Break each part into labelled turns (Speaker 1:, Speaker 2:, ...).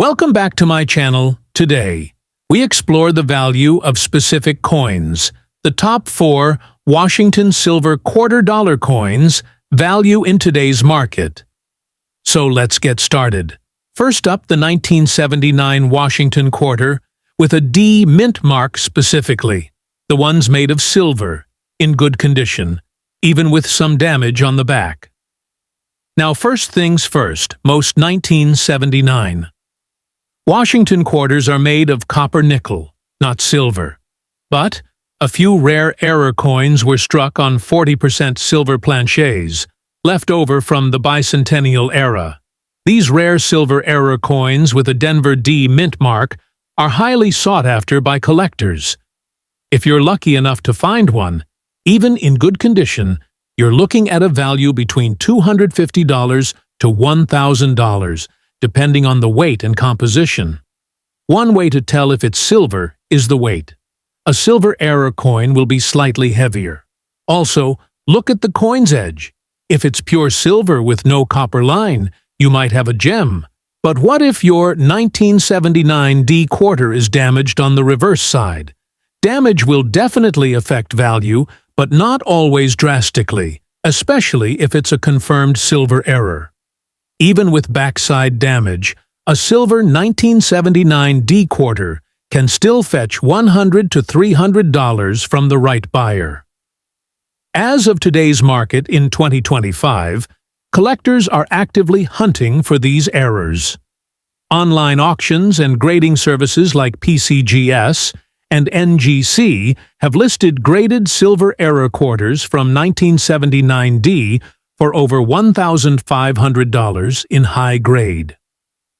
Speaker 1: Welcome back to my channel. Today, we explore the value of specific coins. The top 4 Washington silver $quarter-dollar coins value in today's market. So let's get started. First up, the 1979 Washington quarter with a D mint mark specifically. The ones made of silver, in good condition, even with some damage on the back. Now first things first, most 1979. Washington quarters are made of copper nickel, not silver. But a few rare error coins were struck on 40% silver planchets, left over from the bicentennial era. These rare silver error coins with a Denver D mint mark are highly sought after by collectors. If you're lucky enough to find one, even in good condition, you're looking at a value between $250 to $1,000, depending on the weight and composition. One way to tell if it's silver is the weight. A silver error coin will be slightly heavier. Also, look at the coin's edge. If it's pure silver with no copper line, you might have a gem. But what if your 1979 D quarter is damaged on the reverse side? Damage will definitely affect value, but not always drastically, especially if it's a confirmed silver error. Even with backside damage, a silver 1979 D quarter can still fetch $100 to $300 from the right buyer. As of today's market in 2025, collectors are actively hunting for these errors. Online auctions and grading services like PCGS and NGC have listed graded silver error quarters from 1979 D for over $1,500 in high grade.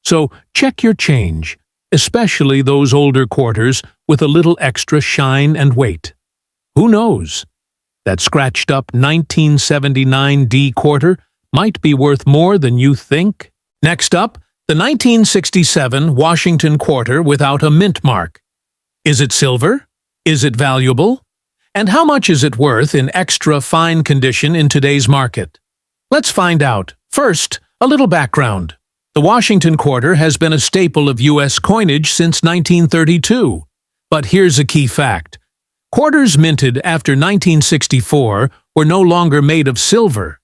Speaker 1: So check your change, especially those older quarters with a little extra shine and weight. Who knows? That scratched up 1979 D quarter might be worth more than you think. Next up, the 1967 Washington quarter without a mint mark. Is it silver? Is it valuable? And how much is it worth in extra fine condition in today's market? Let's find out. First, a little background. The Washington quarter has been a staple of U.S. coinage since 1932. But here's a key fact. Quarters minted after 1964 were no longer made of silver.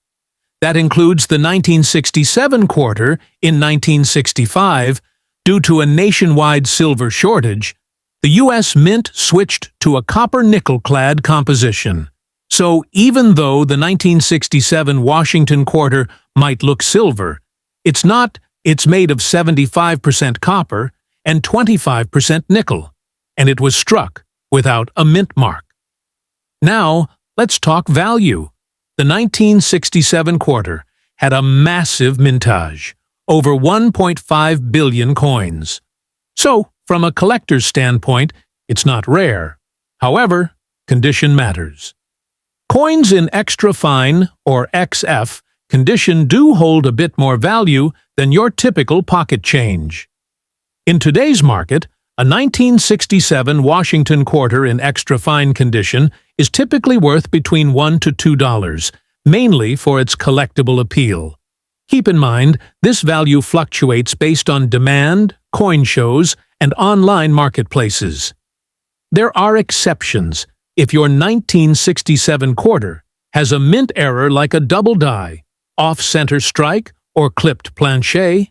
Speaker 1: That includes the 1967 quarter in 1965. Due to a nationwide silver shortage, the U.S. Mint switched to a copper-nickel-clad composition. So even though the 1967 Washington quarter might look silver, it's not. It's made of 75% copper and 25% nickel, and it was struck without a mint mark. Now, let's talk value. The 1967 quarter had a massive mintage, over 1.5 billion coins. So, from a collector's standpoint, it's not rare. However, condition matters. Coins in extra fine, or XF, condition do hold a bit more value than your typical pocket change. In today's market, a 1967 Washington quarter in extra fine condition is typically worth between $1 to $2, mainly for its collectible appeal. Keep in mind, this value fluctuates based on demand, coin shows, and online marketplaces. There are exceptions. If your 1967 quarter has a mint error like a double die, off-center strike, or clipped planchet,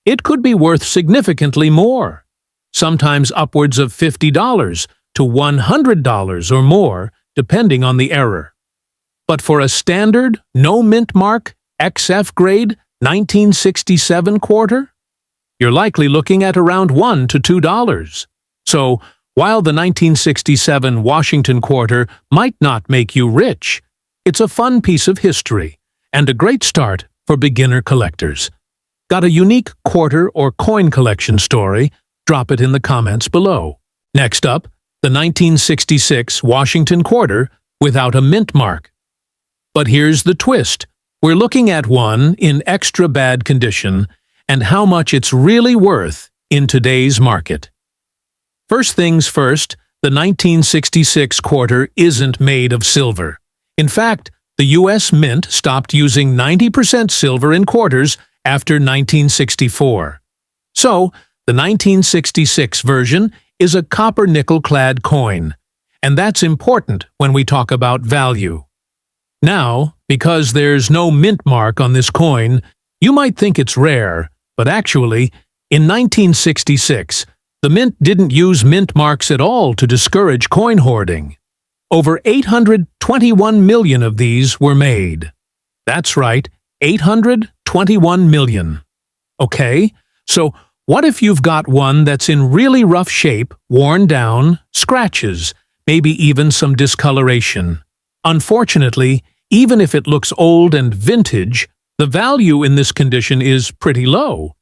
Speaker 1: it could be worth significantly more, sometimes upwards of $50 to $100 or more, depending on the error. But for a standard, no mint mark, XF grade 1967 quarter, you're likely looking at around $1 to $2. So, while the 1967 Washington quarter might not make you rich, it's a fun piece of history and a great start for beginner collectors. Got a unique quarter or coin collection story? Drop it in the comments below. Next up, the 1966 Washington quarter without a mint mark. But here's the twist. We're looking at one in extra bad condition and how much it's really worth in today's market. First things first, the 1966 quarter isn't made of silver. In fact, the U.S. Mint stopped using 90% silver in quarters after 1964. So, The 1966 version is a copper nickel-clad coin, and that's important when we talk about value. Now, because there's no mint mark on this coin, you might think it's rare, but actually, in 1966, the mint didn't use mint marks at all to discourage coin hoarding. Over 821 million of these were made. That's right, 821 million. Okay, so what if you've got one that's in really rough shape, worn down, scratches, maybe even some discoloration? Unfortunately, even if it looks old and vintage, the value in this condition is pretty low.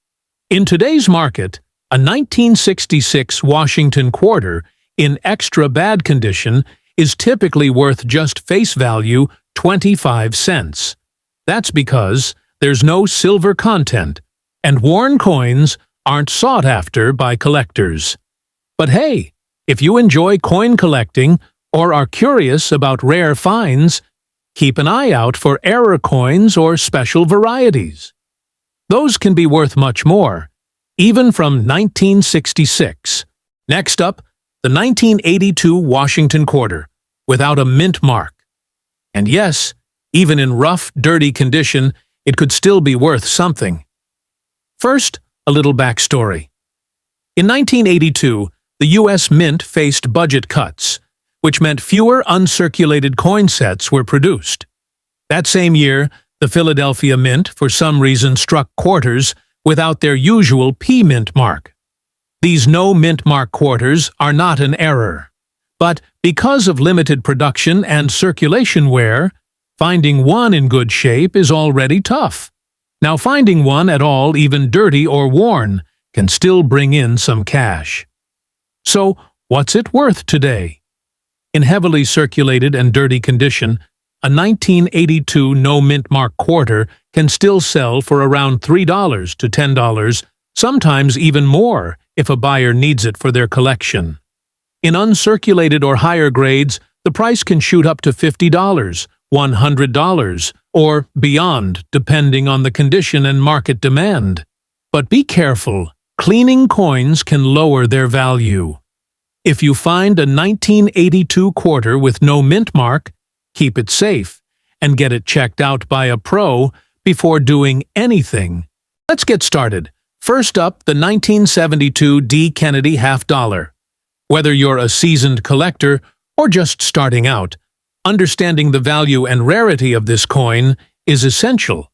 Speaker 1: In today's market, a 1966 Washington quarter in extra bad condition is typically worth just face value 25 cents. That's because there's no silver content, and worn coins aren't sought after by collectors. But hey, if you enjoy coin collecting or are curious about rare finds, keep an eye out for error coins or special varieties. Those can be worth much more, even from 1966. Next up, the 1982 Washington quarter, without a mint mark. And yes, even in rough, dirty condition, it could still be worth something. First, a little backstory. In 1982, the U.S. Mint faced budget cuts, which meant fewer uncirculated coin sets were produced. That same year, the Philadelphia Mint, for some reason, struck quarters without their usual P-mint mark. These no-mint mark quarters are not an error, but because of limited production and circulation wear, finding one in good shape is already tough. Now finding one at all, even dirty or worn, can still bring in some cash. So, what's it worth today? In heavily circulated and dirty condition, a 1982 no-mint mark quarter can still sell for around $3 to $10, sometimes even more if a buyer needs it for their collection. In uncirculated or higher grades, the price can shoot up to $50, $100, or beyond, depending on the condition and market demand. But be careful, cleaning coins can lower their value. If you find a 1982 quarter with no mint mark, keep it safe and get it checked out by a pro before doing anything. Let's get started. First up, the 1972 D. Kennedy $50. Whether you're a seasoned collector or just starting out, understanding the value and rarity of this coin is essential.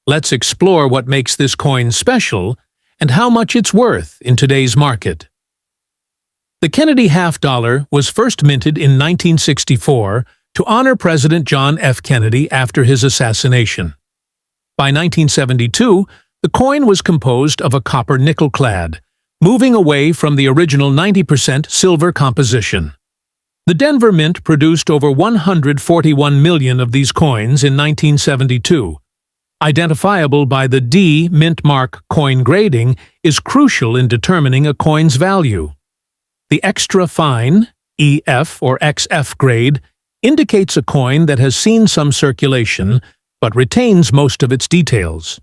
Speaker 1: Let's explore what makes this coin special and how much it's worth in today's market. The Kennedy $50 was first minted in 1964 to honor President John F. Kennedy after his assassination. By 1972, the coin was composed of a copper nickel-clad, moving away from the original 90% silver composition. The Denver Mint produced over 141 million of these coins in 1972. Identifiable by the D mint mark coin grading is crucial in determining a coin's value. The extra fine, EF or XF grade, indicates a coin that has seen some circulation but retains most of its details.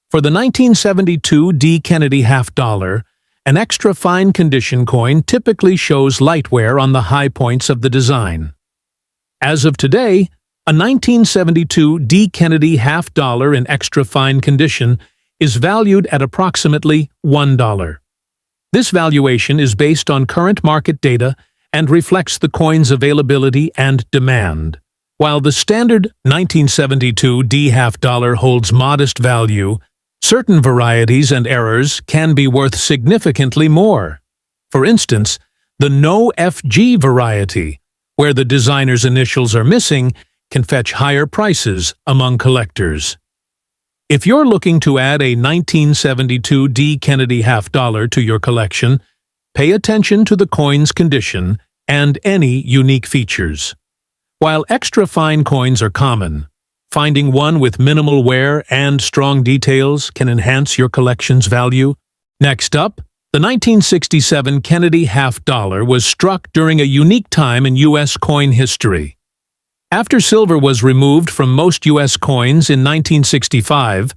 Speaker 1: For the 1972 D. Kennedy $50, an extra fine condition coin typically shows light wear on the high points of the design. As of today, a 1972 D. Kennedy $50 in extra fine condition is valued at approximately $1. This valuation is based on current market data and reflects the coin's availability and demand. While the standard 1972 D. $50 holds modest value, certain varieties and errors can be worth significantly more. For instance, the no FG variety, where the designer's initials are missing, can fetch higher prices among collectors. If you're looking to add a 1972 D. Kennedy $50 to your collection, pay attention to the coin's condition and any unique features. While extra fine coins are common, finding one with minimal wear and strong details can enhance your collection's value. Next up, the 1967 Kennedy $50 was struck during a unique time in U.S. coin history. After silver was removed from most U.S. coins in 1965,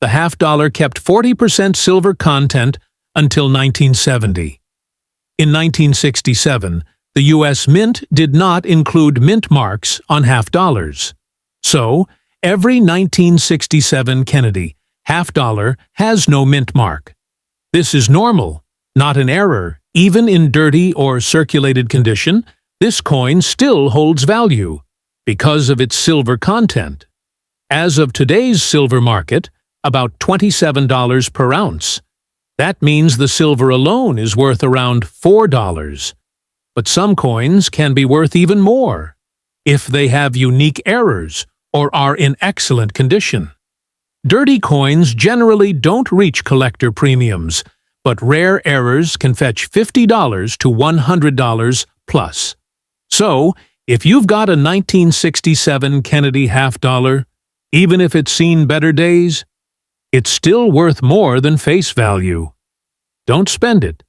Speaker 1: the $50 kept 40% silver content until 1970. In 1967, the U.S. Mint did not include mint marks on half dollars. So, every 1967 Kennedy half dollar has no mint mark. This is normal, not an error. Even in dirty or circulated condition, this coin still holds value because of its silver content. As of today's silver market, about $27 per ounce. That means the silver alone is worth around $4. But some coins can be worth even more if they have unique errors or are in excellent condition. Dirty coins generally don't reach collector premiums, but rare errors can fetch $50 to $100 plus. So, if you've got a 1967 Kennedy half dollar, even if it's seen better days, it's still worth more than face value. Don't spend it.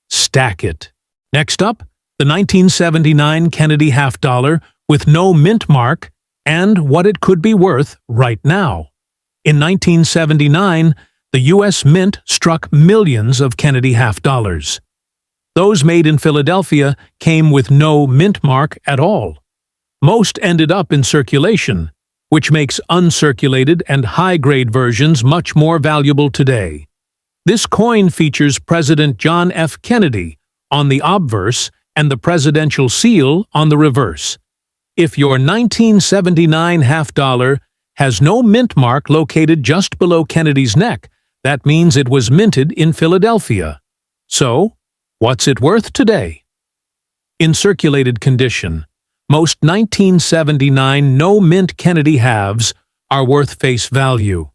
Speaker 1: Stack it. Next up, the 1979 Kennedy half dollar with no mint mark and what it could be worth right now. In 1979, the U.S. Mint struck millions of Kennedy half dollars. Those made in Philadelphia came with no mint mark at all. Most ended up in circulation, which makes uncirculated and high-grade versions much more valuable today. This coin features President John F. Kennedy on the obverse and the presidential seal on the reverse. If your 1979 half dollar has no mint mark located just below Kennedy's neck, that means it was minted in Philadelphia. So, what's it worth today? In circulated condition, most 1979 no-mint Kennedy halves are worth face value,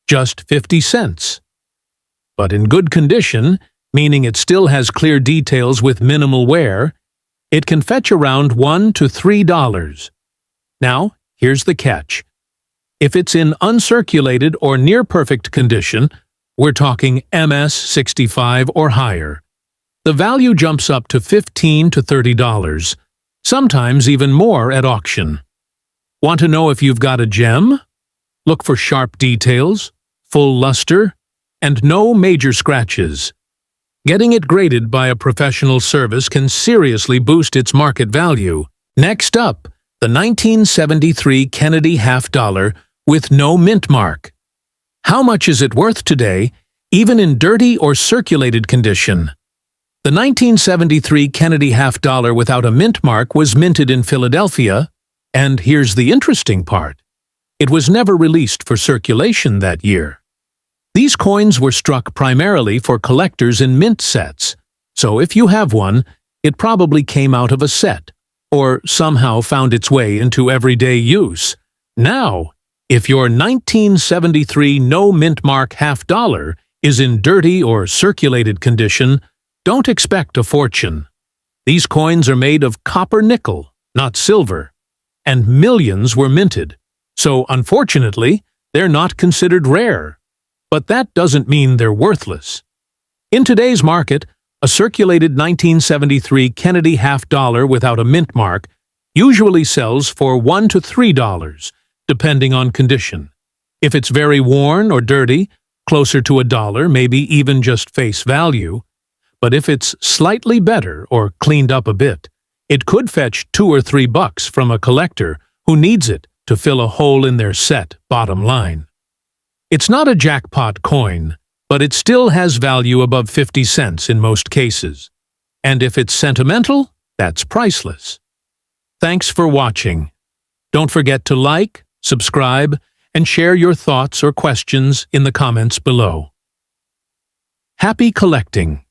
Speaker 1: just 50 cents. But in good condition, meaning it still has clear details with minimal wear, it can fetch around $1 to $3. Now, here's the catch. If it's in uncirculated or near-perfect condition, we're talking MS-65 or higher, the value jumps up to $15 to $30. Sometimes even more at auction. Want to know if you've got a gem? Look for sharp details, full luster, and no major scratches. Getting it graded by a professional service can seriously boost its market value. Next up, the 1973 Kennedy half dollar with no mint mark. How much is it worth today, even in dirty or circulated condition? The 1973 Kennedy half dollar without a mint mark was minted in Philadelphia, and here's the interesting part. It was never released for circulation that year. These coins were struck primarily for collectors in mint sets, so if you have one, it probably came out of a set, or somehow found its way into everyday use. Now, if your 1973 no mint mark half dollar is in dirty or circulated condition, don't expect a fortune. These coins are made of copper nickel, not silver, and millions were minted, so unfortunately, they're not considered rare. But that doesn't mean they're worthless. In today's market, a circulated 1973 Kennedy half dollar without a mint mark usually sells for $1 to $3, depending on condition. If it's very worn or dirty, closer to $1, maybe even just face value. But if it's slightly better or cleaned up a bit, it could fetch $2 or $3 from a collector who needs it to fill a hole in their set, bottom line. It's not a jackpot coin, but it still has value above 50 cents in most cases. And if it's sentimental, that's priceless. Thanks for watching. Don't forget to like, subscribe, and share your thoughts or questions in the comments below. Happy collecting!